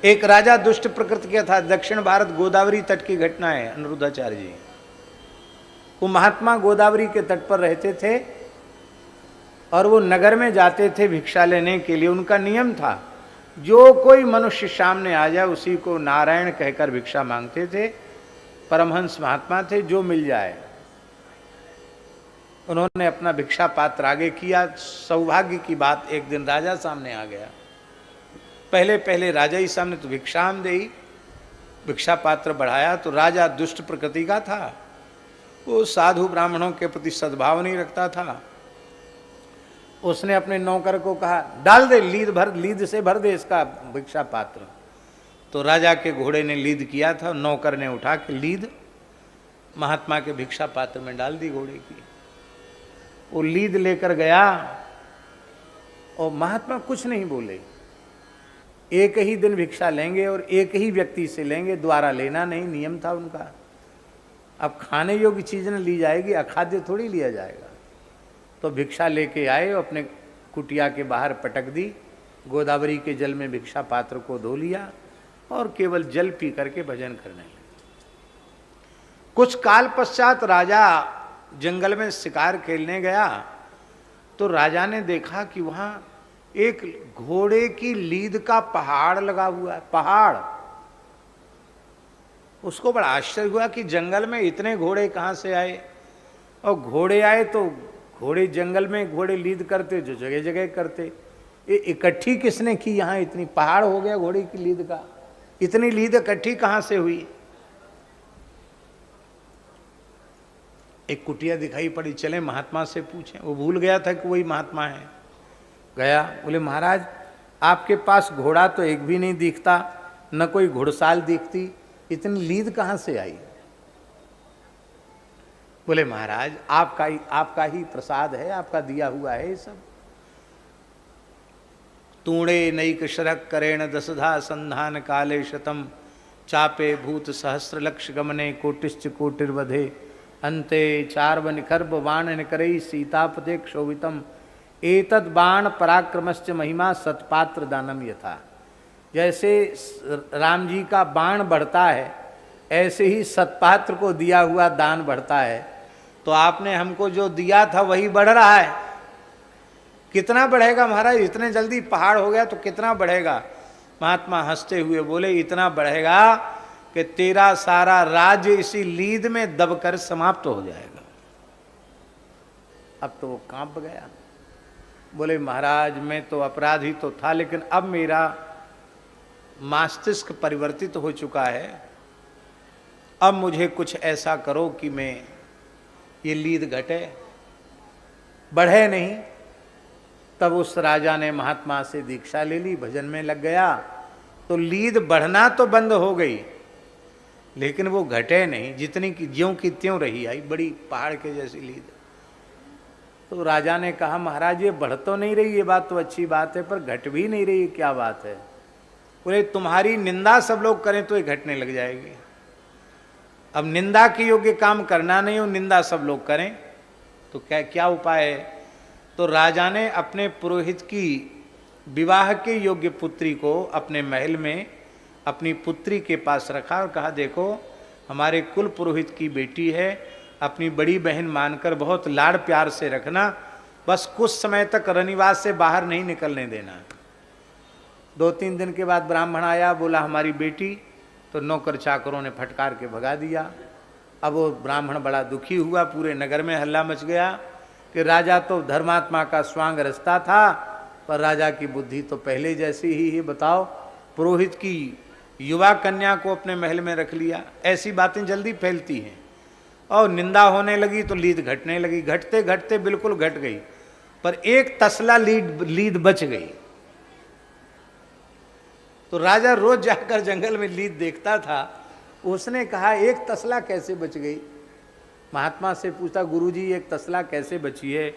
एक राजा दुष्ट प्रकृति का था। दक्षिण भारत गोदावरी तट की घटना है अनिरुद्धाचार्य जी। वो महात्मा गोदावरी के तट पर रहते थे और वो नगर में जाते थे भिक्षा लेने के लिए। उनका नियम था जो कोई मनुष्य सामने आ जाए उसी को नारायण कहकर भिक्षा मांगते थे। परमहंस महात्मा थे, जो मिल जाए। उन्होंने अपना भिक्षा पात्र आगे किया। सौभाग्य की बात, एक दिन राजा सामने आ गया। पहले पहले राजा ही सामने, तो भिक्षाम दे, भिक्षा पात्र बढ़ाया तो राजा दुष्ट प्रकृति का था। वो साधु ब्राह्मणों के प्रति सद्भाव नहीं रखता था। उसने अपने नौकर को कहा, डाल दे, लीद से भर दे इसका भिक्षा पात्र। तो राजा के घोड़े ने लीद किया था, नौकर ने उठा के लीद महात्मा के भिक्षा पात्र में डाल दी घोड़े की। वो लीद लेकर गया और महात्मा कुछ नहीं बोले। एक ही दिन भिक्षा लेंगे और एक ही व्यक्ति से लेंगे, द्वारा लेना नहीं, नियम था उनका। अब खाने योग्य चीज न ली जाएगी, अखाद्य थोड़ी लिया जाएगा। तो भिक्षा लेके आए, अपने कुटिया के बाहर पटक दी, गोदावरी के जल में भिक्षा पात्र को धो लिया और केवल जल पी करके भजन करने लगे। कुछ काल पश्चात राजा जंगल में शिकार खेलने गया तो राजा ने देखा कि वहां एक घोड़े की लीद का पहाड़ लगा हुआ है। पहाड़। उसको बड़ा आश्चर्य हुआ कि जंगल में इतने घोड़े कहां से आए। और घोड़े आए तो घोड़े जंगल में घोड़े लीद करते, जो जगह जगह करते। ये इकट्ठी किसने की यहाँ? इतनी पहाड़ हो गया घोड़े की लीद का। इतनी लीद इकट्ठी कहां से हुई? एक कुटिया दिखाई पड़ी, चले महात्मा से पूछें। वो भूल गया था कि वही महात्मा है। गया, बोले महाराज आपके पास घोड़ा तो एक भी नहीं दिखता, न कोई घुड़साल दिखती, इतनी लीद कहां से आई? बोले महाराज आपका ही प्रसाद है, आपका दिया हुआ है ये सब। तूणे नैक शरक करेण दसधा संधान काले शतम चापे भूत सहस्र लक्ष गमने कोटिश्च कोटिर्वधे अंते चार्व निखर्ब बाण निकरई सीतापते क्षोभितम एतद बाण पराक्रमश्च महिमा सतपात्र दानम यथा। जैसे राम जी का बाण बढ़ता है ऐसे ही सतपात्र को दिया हुआ दान बढ़ता है। तो आपने हमको जो दिया था वही बढ़ रहा है। कितना बढ़ेगा महाराज? इतने जल्दी पहाड़ हो गया तो कितना बढ़ेगा? महात्मा हंसते हुए बोले, इतना बढ़ेगा कि तेरा सारा राज्य इसी लीद में दबकर समाप्त हो जाएगा। अब तो वो कांप गया। बोले महाराज मैं तो अपराधी तो था, लेकिन अब मेरा मस्तिष्क परिवर्तित हो चुका है। अब मुझे कुछ ऐसा करो कि मैं ये लीद घटे, बढ़े नहीं। तब उस राजा ने महात्मा से दीक्षा ले ली, भजन में लग गया। तो लीद बढ़ना तो बंद हो गई, लेकिन वो घटे नहीं, जितनी की ज्यों की त्यों रही आई, बड़ी पहाड़ के जैसी लीद। तो राजा ने कहा महाराज ये बढ़ तो नहीं रही, ये बात तो अच्छी बात है, पर घट भी नहीं रही, क्या बात है? बोले तुम्हारी निंदा सब लोग करें तो ये घटने लग जाएगी। अब निंदा के योग्य काम करना नहीं हो, निंदा सब लोग करें तो क्या उपाय है? तो राजा ने अपने पुरोहित की विवाह के योग्य पुत्री को अपने महल में अपनी पुत्री के पास रखा और कहा देखो हमारे कुल पुरोहित की बेटी है, अपनी बड़ी बहन मानकर बहुत लाड़ प्यार से रखना, बस कुछ समय तक रनिवास से बाहर नहीं निकलने देना। 2-3 दिन के बाद ब्राह्मण आया, बोला हमारी बेटी। तो नौकर चाकरों ने फटकार के भगा दिया। अब वो ब्राह्मण बड़ा दुखी हुआ, पूरे नगर में हल्ला मच गया कि राजा तो धर्मात्मा का स्वांग रचता था, पर राजा की बुद्धि तो पहले जैसी ही है। बताओ, पुरोहित की युवा कन्या को अपने महल में रख लिया। ऐसी बातें जल्दी फैलती हैं। और निंदा होने लगी तो लीद घटने लगी। घटते घटते बिल्कुल घट गई, पर एक तसला लीद बच गई। तो राजा रोज जाकर जंगल में लीद देखता था। उसने कहा एक तसला कैसे बच गई? महात्मा से पूछा गुरुजी एक तसला कैसे बची है?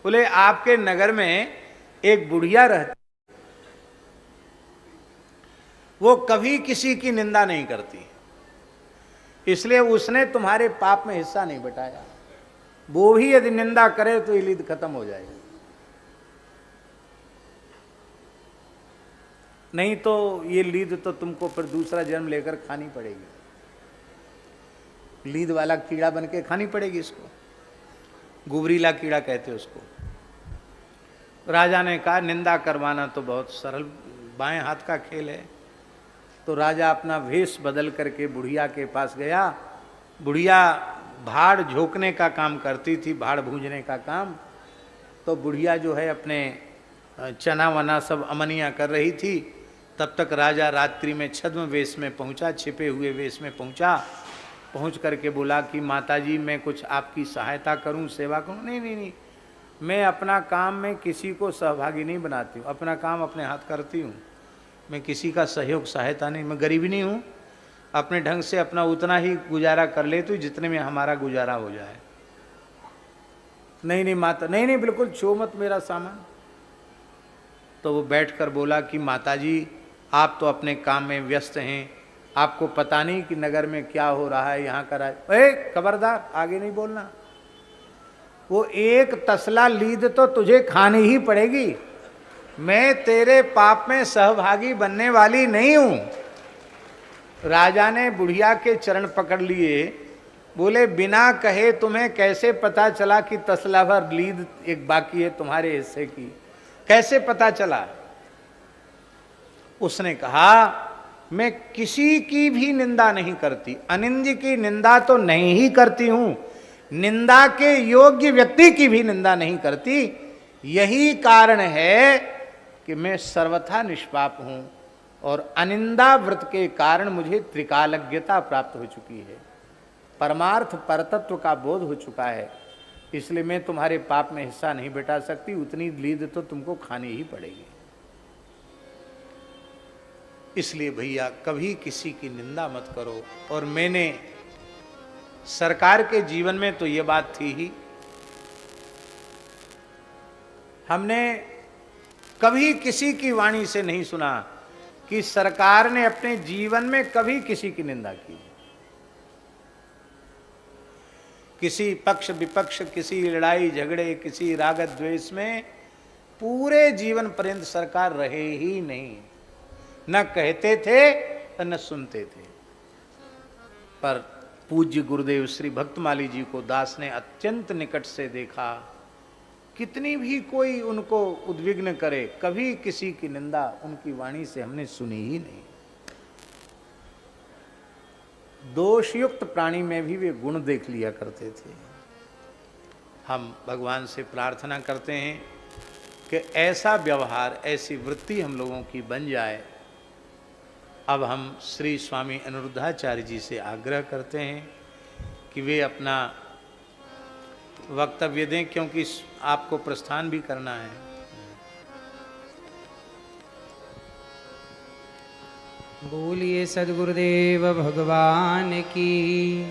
बोले आपके नगर में एक बुढ़िया रहती, वो कभी किसी की निंदा नहीं करती, इसलिए उसने तुम्हारे पाप में हिस्सा नहीं बटाया। वो भी यदि निंदा करे तो ये लीद खत्म हो जाएगी। नहीं तो ये लीद तो तुमको फिर दूसरा जन्म लेकर खानी पड़ेगी। लीद वाला कीड़ा बन के खानी पड़ेगी इसको, गुबरीला कीड़ा कहते उसको। राजा ने कहा निंदा करवाना तो बहुत सरल बाएं हाथ का खेल है। तो राजा अपना वेश बदल करके बुढ़िया के पास गया। बुढ़िया भाड़ झोंकने का काम करती थी, भाड़ भूंजने का काम। तो बुढ़िया जो है अपने चना वना सब अमनिया कर रही थी। तब तक राजा रात्रि में छद्म वेश में पहुंचा, छिपे हुए वेश में पहुंचा। पहुंच करके बोला कि माताजी मैं कुछ आपकी सहायता करूं, सेवा करूं। नहीं नहीं नहीं, मैं अपना काम में किसी को सहभागी नहीं बनाती हूँ, अपना काम अपने हाथ करती हूँ। मैं किसी का सहयोग सहायता नहीं, मैं गरीब नहीं हूँ, अपने ढंग से अपना उतना ही गुजारा कर लेती हूँ जितने में हमारा गुजारा हो जाए। नहीं नहीं माता, नहीं नहीं बिल्कुल छो मत मेरा सामान। तो वो बैठकर बोला कि माताजी आप तो अपने काम में व्यस्त हैं, आपको पता नहीं कि नगर में क्या हो रहा है, यहाँ का खबरदार आगे नहीं बोलना। वो एक तसला लीद तो तुझे खानी ही पड़ेगी। मैं तेरे पाप में सहभागी बनने वाली नहीं हूं। राजा ने बुढ़िया के चरण पकड़ लिए, बोले बिना कहे तुम्हें कैसे पता चला कि तसला भर लीद एक बाकी है तुम्हारे हिस्से की, कैसे पता चला? उसने कहा मैं किसी की भी निंदा नहीं करती, अनिंद्य की निंदा तो नहीं ही करती हूं, निंदा के योग्य व्यक्ति की भी निंदा नहीं करती। यही कारण है कि मैं सर्वथा निष्पाप हूं और अनिंदा व्रत के कारण मुझे त्रिकालज्ञता प्राप्त हो चुकी है, परमार्थ परतत्व का बोध हो चुका है। इसलिए मैं तुम्हारे पाप में हिस्सा नहीं बैठा सकती, उतनी लीद तो तुमको खानी ही पड़ेगी। इसलिए भैया कभी किसी की निंदा मत करो। और मैंने सरकार के जीवन में तो ये बात थी ही, हमने कभी किसी की वाणी से नहीं सुना कि सरकार ने अपने जीवन में कभी किसी की निंदा की। किसी पक्ष विपक्ष, किसी लड़ाई झगड़े, किसी राग द्वेष में पूरे जीवन पर्यंत सरकार रहे ही नहीं। न कहते थे और न सुनते थे। पर पूज्य गुरुदेव श्री भक्तमाली जी को दास ने अत्यंत निकट से देखा। कितनी भी कोई उनको उद्विग्न करे, कभी किसी की निंदा उनकी वाणी से हमने सुनी ही नहीं। दोषयुक्त प्राणी में भी वे गुण देख लिया करते थे। हम भगवान से प्रार्थना करते हैं कि ऐसा व्यवहार, ऐसी वृत्ति हम लोगों की बन जाए। अब हम श्री स्वामी अनिरुद्धाचार्य जी से आग्रह करते हैं कि वे अपना वक्तव्य दें, क्योंकि आपको प्रस्थान भी करना है। बोलिए सद्गुरुदेव भगवान की,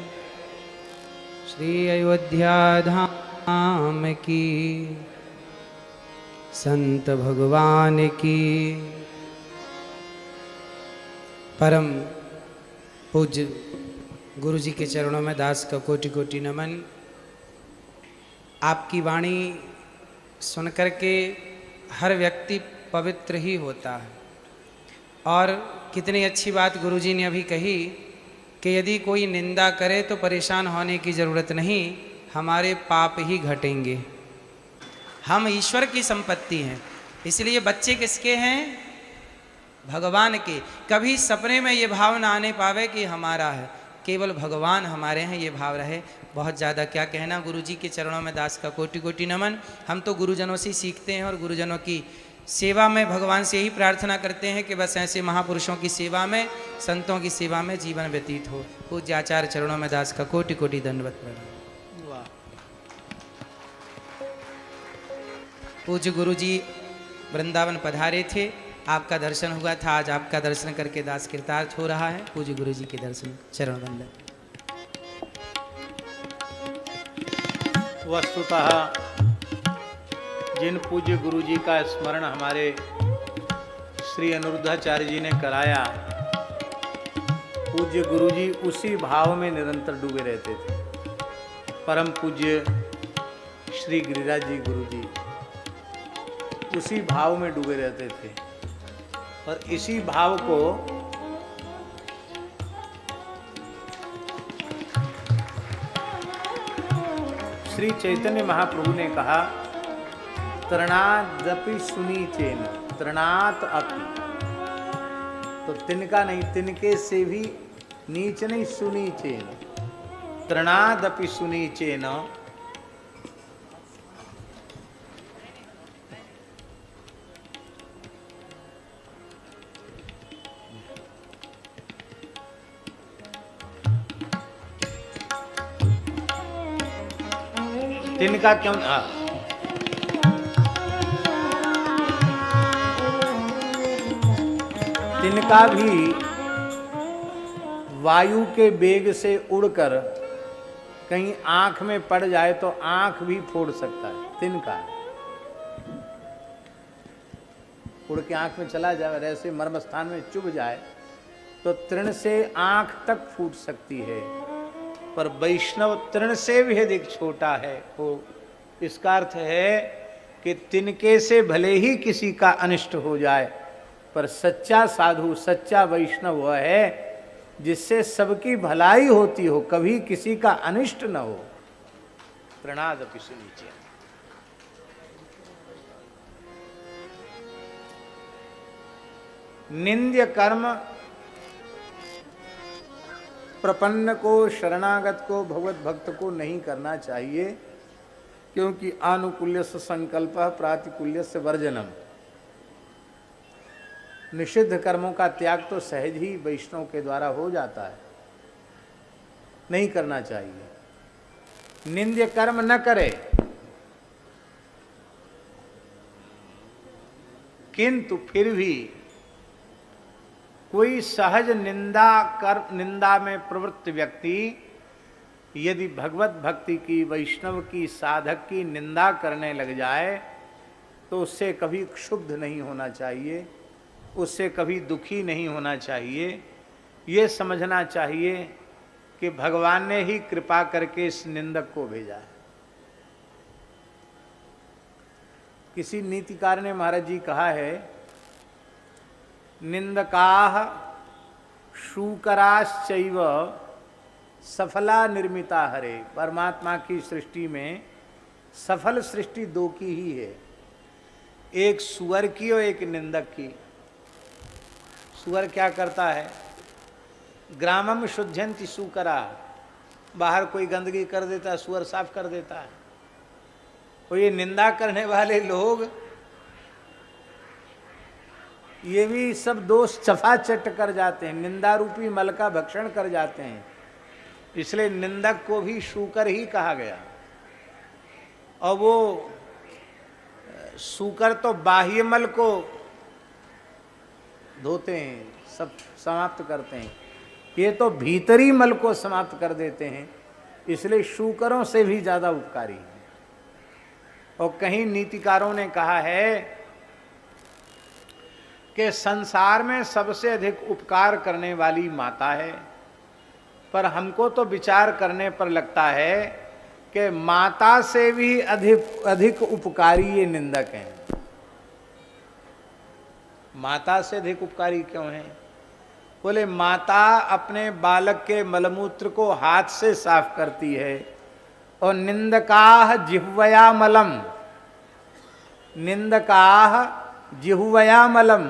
श्री अयोध्या धाम की, संत भगवान की। परम पूज्य गुरु जी के चरणों में दास का कोटि कोटि नमन। आपकी वाणी सुनकर के हर व्यक्ति पवित्र ही होता है। और कितनी अच्छी बात गुरु जी ने अभी कही कि यदि कोई निंदा करे तो परेशान होने की ज़रूरत नहीं, हमारे पाप ही घटेंगे। हम ईश्वर की संपत्ति हैं, इसलिए बच्चे किसके हैं? भगवान के। कभी सपने में ये भाव ना आने पावे कि हमारा है, केवल भगवान हमारे हैं, ये भाव रहे। बहुत ज़्यादा क्या कहना। गुरु जी के चरणों में दास का कोटि कोटि नमन। हम तो गुरुजनों से सीखते हैं और गुरुजनों की सेवा में भगवान से यही प्रार्थना करते हैं कि बस ऐसे महापुरुषों की सेवा में, संतों की सेवा में जीवन व्यतीत हो। पूज्य आचार्य चरणों में दास का कोटि कोटि दंडवत प्रणाम। वाह। पूज्य गुरु जी वृंदावन पधारे थे, आपका दर्शन हुआ था। आज आपका दर्शन करके दास कृतार्थ हो रहा है। पूज्य गुरु जी के दर्शन चरण वंदन। वस्तुतः जिन पूज्य गुरु जी का स्मरण हमारे श्री अनिरुद्धाचार्य जी ने कराया, पूज्य गुरु जी उसी भाव में निरंतर डूबे रहते थे। परम पूज्य श्री गिरिराज जी गुरु जी उसी भाव में डूबे रहते थे। और इसी भाव को श्री चैतन्य महाप्रभु ने कहा, तृणादपि सुनीचेन, तृणात अपि, तो तिनका नहीं, तिनके से भी नीच नहीं, सुनीचेन, तृणादपि सुनीचेन, तिनका क्यों तिनका भी वायु के वेग से उड़कर कहीं आंख में पड़ जाए तो आंख भी फोड़ सकता है। तिनका उड़ के आंख में चला जाए, ऐसे मर्म स्थान में चुभ जाए तो तृण से आंख तक फूट सकती है, पर वैष्णव तृण से भी अधिक छोटा है। वो इसका अर्थ है कि तिनके से भले ही किसी का अनिष्ट हो जाए, पर सच्चा साधु, सच्चा वैष्णव वह है जिससे सबकी भलाई होती हो, कभी किसी का अनिष्ट न हो। प्रणादपि सुनीचे। निंद्य कर्म प्रपन्न को, शरणागत को, भगवत भक्त को नहीं करना चाहिए, क्योंकि आनुकूल्य से संकल्प, प्रातिकूल्य से वर्जनम। निषिद्ध कर्मों का त्याग तो सहज ही वैष्णव के द्वारा हो जाता है, नहीं करना चाहिए। निंद्य कर्म न करे, किंतु फिर भी कोई सहज निंदा में प्रवृत्त व्यक्ति यदि भगवत भक्ति की, वैष्णव की, साधक की निंदा करने लग जाए तो उससे कभी क्षुब्ध नहीं होना चाहिए, उससे कभी दुखी नहीं होना चाहिए। ये समझना चाहिए कि भगवान ने ही कृपा करके इस निंदक को भेजा है। किसी नीतिकार ने महाराज जी कहा है, निंदकाः शूकराश्चैव सफला निर्मिता हरे। परमात्मा की सृष्टि में सफल सृष्टि दो की ही है, एक सुअर की और एक निंदक की। सुअर क्या करता है? ग्रामम शुद्धयन्ति शूकरा, बाहर कोई गंदगी कर देता है, सुअर साफ कर देता है। और ये निंदा करने वाले लोग ये भी सब दोष चफाचट कर जाते हैं, निंदा रूपी मल का भक्षण कर जाते हैं। इसलिए निंदक को भी शूकर ही कहा गया। और वो शूकर तो बाह्य मल को धोते हैं, सब समाप्त करते हैं, ये तो भीतरी मल को समाप्त कर देते हैं। इसलिए शूकरों से भी ज्यादा उपकारी है। और कहीं नीतिकारों ने कहा है कि संसार में सबसे अधिक उपकार करने वाली माता है, पर हमको तो विचार करने पर लगता है कि माता से भी अधिक उपकारी ये निंदक हैं। माता से अधिक उपकारी क्यों हैं? बोले माता अपने बालक के मलमूत्र को हाथ से साफ करती है, और निंदकाह जिह्वया मलम, निंदकाह जिह्वया मलम,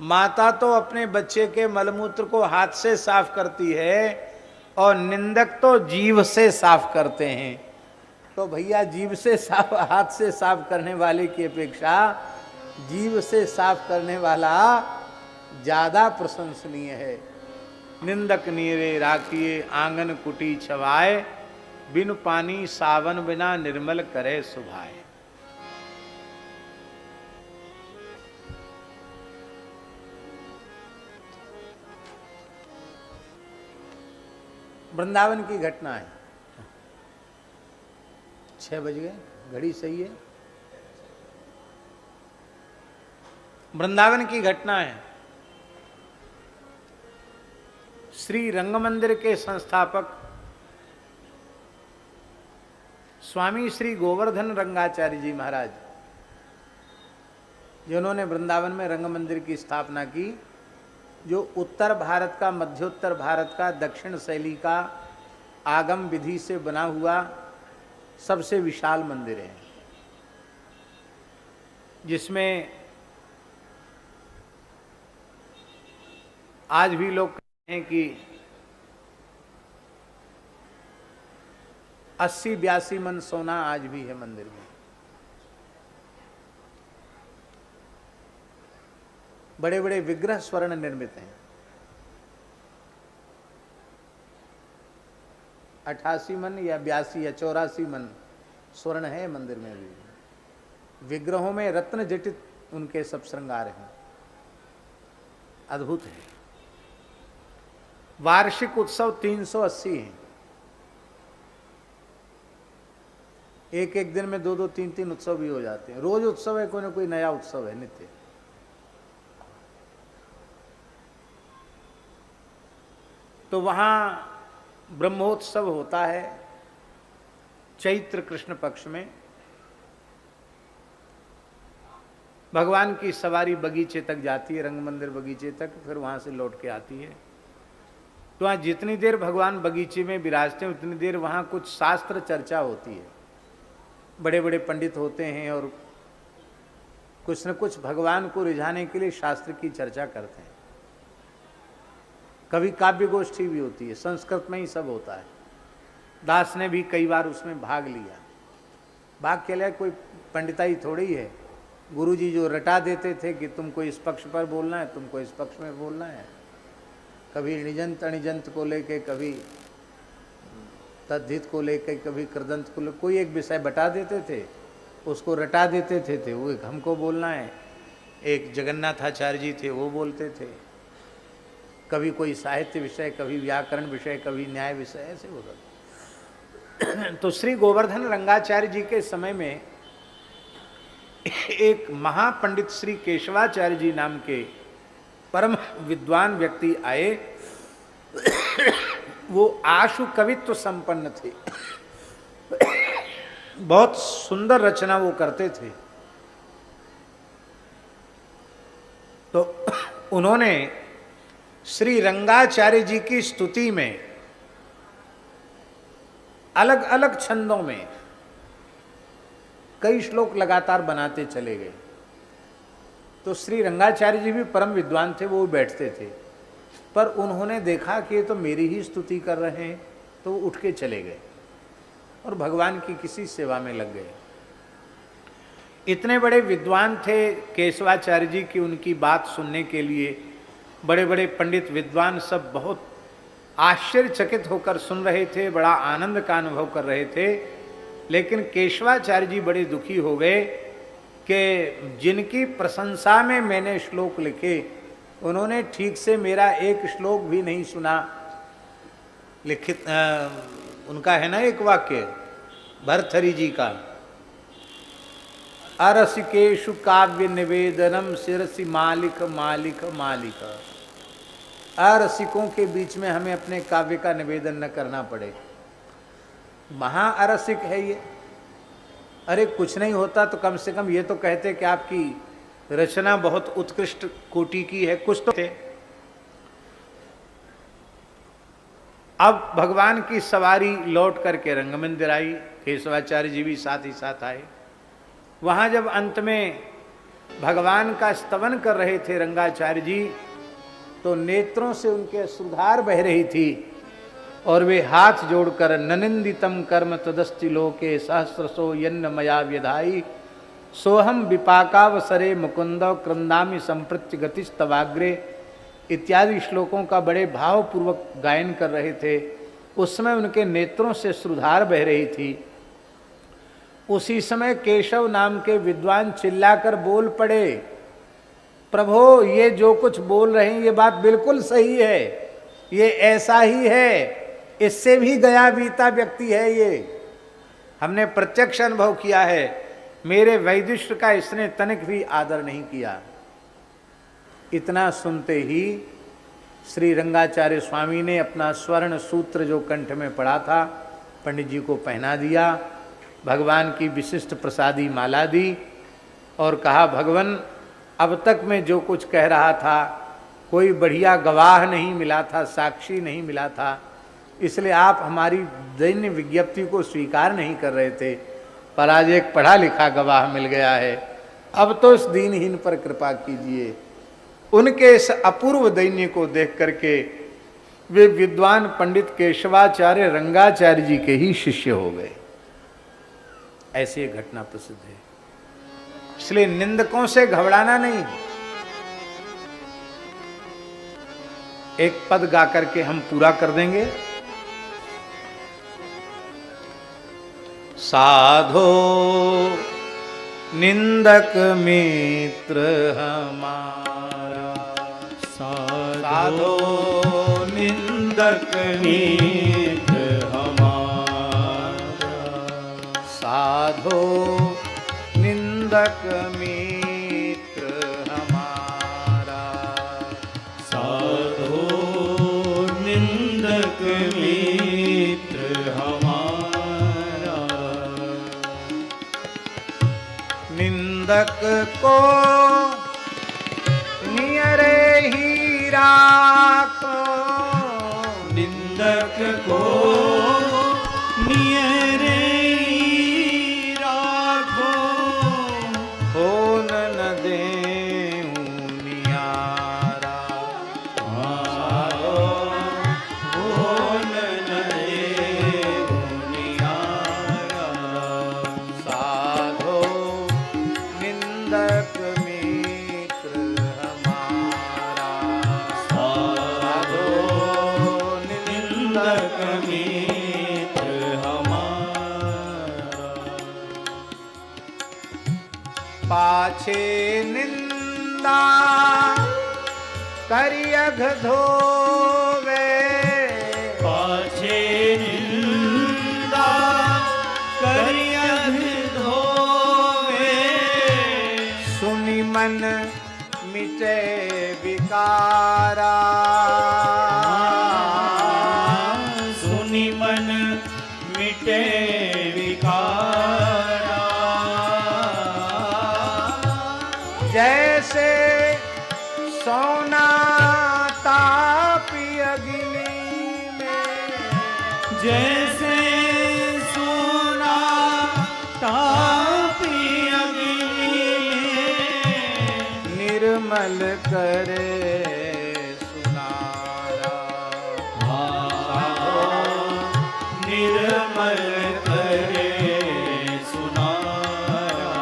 माता तो अपने बच्चे के मलमूत्र को हाथ से साफ करती है, और निंदक तो जीभ से साफ करते हैं। तो भैया जीभ से साफ, हाथ से साफ करने वाले की अपेक्षा जीभ से साफ करने वाला ज्यादा प्रशंसनीय है। निंदक नीरे राखिए आंगन कुटी छवाए, बिन पानी सावन बिना निर्मल करे सुभाए। वृंदावन की घटना है। 6 बज गए, घड़ी सही है। वृंदावन की घटना है। श्री रंग मंदिर के संस्थापक स्वामी श्री गोवर्धन रंगाचार्य जी महाराज जिन्होंने वृंदावन में रंग मंदिर की स्थापना की, जो उत्तर भारत का, मध्योत्तर भारत का, दक्षिण शैली का आगम विधि से बना हुआ सबसे विशाल मंदिर है, जिसमें आज भी लोग कहते हैं कि 80-82 मन सोना आज भी है मंदिर में। बड़े बड़े विग्रह स्वर्ण निर्मित हैं। 88 मन या 82 या 84 मन स्वर्ण है मंदिर में भी। विग्रहों में रत्न जटित उनके सब श्रृंगार हैं, अद्भुत है। वार्षिक उत्सव 380 हैं। एक एक दिन में 2-2, 3-3 उत्सव भी हो जाते हैं। रोज उत्सव है, कोई ना कोई नया उत्सव है नित्य। तो वहाँ ब्रह्मोत्सव होता है चैत्र कृष्ण पक्ष में। भगवान की सवारी बगीचे तक जाती है, रंग मंदिर बगीचे तक, फिर वहाँ से लौट के आती है। तो वहाँ जितनी देर भगवान बगीचे में विराजते हैं उतनी देर वहाँ कुछ शास्त्र चर्चा होती है। बड़े बड़े पंडित होते हैं और कुछ न कुछ भगवान को रिझाने के लिए शास्त्र की चर्चा करते हैं। कभी काव्य गोष्ठी भी होती है, संस्कृत में ही सब होता है। दास ने भी कई बार उसमें भाग लिया। भाग के लिए कोई पंडिताई थोड़ी है। गुरुजी जो रटा देते थे कि तुमको इस पक्ष पर बोलना है, तुमको इस पक्ष में बोलना है। कभी निजंत अणिजंत को लेके, कभी तद्धित को लेके, कभी कृदंत को लेके, कोई एक विषय बता देते थे, उसको रटा देते थे। वो एक हमको बोलना है। एक जगन्नाथाचार्य जी थे, वो बोलते थे। कभी कोई साहित्य विषय, कभी व्याकरण विषय, कभी न्याय विषय, ऐसे होता। तो श्री गोवर्धन रंगाचार्य जी के समय में एक महापंडित श्री केशवाचार्य जी नाम के परम विद्वान व्यक्ति आए। वो आशु कवित्व संपन्न थे, बहुत सुंदर रचना वो करते थे। तो उन्होंने श्री रंगाचार्य जी की स्तुति में अलग अलग छंदों में कई श्लोक लगातार बनाते चले गए। तो श्री रंगाचार्य जी भी परम विद्वान थे, वो बैठते थे। पर उन्होंने देखा कि ये तो मेरी ही स्तुति कर रहे हैं, तो वो उठ के चले गए और भगवान की किसी सेवा में लग गए। इतने बड़े विद्वान थे केशवाचार्य जी की, उनकी बात सुनने के लिए बड़े बड़े पंडित विद्वान सब बहुत आश्चर्यचकित होकर सुन रहे थे, बड़ा आनंद का अनुभव कर रहे थे। लेकिन केशवाचार्य जी बड़े दुखी हो गए कि जिनकी प्रशंसा में मैंने श्लोक लिखे, उन्होंने ठीक से मेरा एक श्लोक भी नहीं सुना। लिखित उनका है ना एक वाक्य भरथरी जी का, अरसिकेशु काव्य निवेदनम शिरसि मालिक मालिक मालिक। अरसिकों के बीच में हमें अपने काव्य का निवेदन न करना पड़े। महाअरसिक है ये। अरे कुछ नहीं होता तो कम से कम ये तो कहते कि आपकी रचना बहुत उत्कृष्ट कोटि की है, कुछ तो थे। अब भगवान की सवारी लौट करके रंग मंदिर आई। केशवाचार्य जी भी साथ ही साथ आए। वहाँ जब अंत में भगवान का स्तवन कर रहे थे रंगाचार्य जी, तो नेत्रों से उनके अश्रुधार बह रही थी और वे हाथ जोड़कर ननिंदितम कर्म तदस्ति लोके सहस्रसो यन्न मया व्यधाई सोहम विपाकावसरे मुकुंद क्रंदामि संप्रत्य गतिस्तवाग्रे इत्यादि श्लोकों का बड़े भावपूर्वक गायन कर रहे थे। उस समय उनके नेत्रों से श्रुधार बह रही थी। उसी समय केशव नाम के विद्वान चिल्लाकर बोल पड़े, प्रभो ये जो कुछ बोल रहे हैं ये बात बिल्कुल सही है, ये ऐसा ही है, इससे भी गया बीता व्यक्ति है ये, हमने प्रत्यक्ष अनुभव किया है। मेरे वैदिष्ट का इसने तनिक भी आदर नहीं किया। इतना सुनते ही श्री रंगाचार्य स्वामी ने अपना स्वर्ण सूत्र जो कंठ में पड़ा था पंडित जी को पहना दिया, भगवान की विशिष्ट प्रसादी माला दी और कहा, भगवान अब तक मैं जो कुछ कह रहा था कोई बढ़िया गवाह नहीं मिला था, साक्षी नहीं मिला था, इसलिए आप हमारी दैन्य विज्ञप्ति को स्वीकार नहीं कर रहे थे, पर आज एक पढ़ा लिखा गवाह मिल गया है। अब तो इस दीनहीन पर कृपा कीजिए। उनके इस अपूर्व दैन्य को देख करके वे विद्वान पंडित केशवाचार्य रंगाचार्य जी के ही शिष्य हो गए। ऐसी एक घटना प्रसिद्ध है। इसलिए निंदकों से घबराना नहीं। एक पद गा करके हम पूरा कर देंगे। साधो निंदक मित्र हमारा, साधो निंदक मित्र हमारा, साधो निंदक मित्र हमारा, साधो निंदक मित्र हमारा, निंदक को नियरे ही राखो, निंदक को नियरे ही राखो, होन न देहूं नियारा, होन न देहूं नियारा, साधो निंदक मित्र हमारा, साधो निंदक मित्र हमारा, पाछे निंदा करियघ धोवे, पाछे निंदा करियघ धोवे, सुनि मन मिटे विकारा, सुनि मन मिटे विकारा, जैसे सोना तापी अग्नि में, जैसे सोना तापी अग्नि में, निर्मल करे सुनारा, निर्मल करे सुनारा,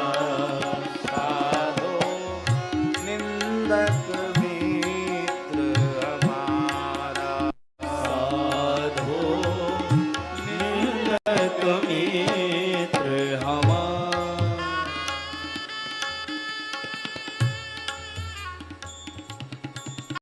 साधो निंदक मित्र हमारा, साधो निंदक मित्र हमारा।